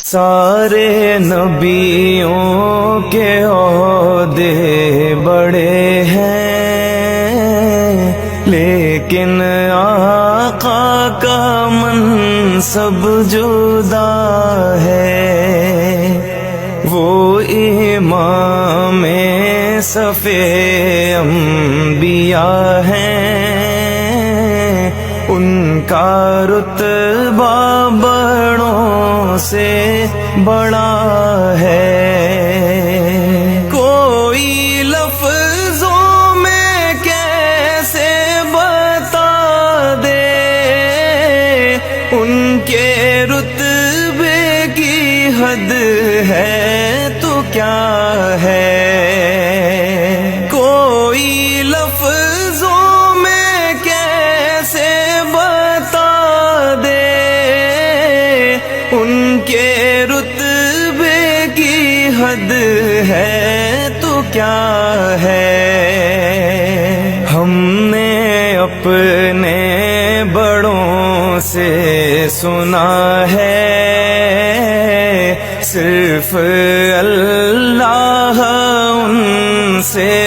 سارے نبیوں کے عہدے بڑے ہیں، لیکن آقا کا منصب جدا ہے۔ وہ امام صف انبیاء ہیں، ان کا رتبہ بڑوں سے بڑا ہے۔ کوئی لفظوں میں کیسے بتا دے ان کے رتبے کی حد ہے تو کیا ہے۔ کوئی لفظوں میں کیسے بتا دے ان کے رتبے کی حد ہے تو کیا ہے۔ ہم نے اپنے بڑوں سے سنا ہے، صرف اللہ ان سے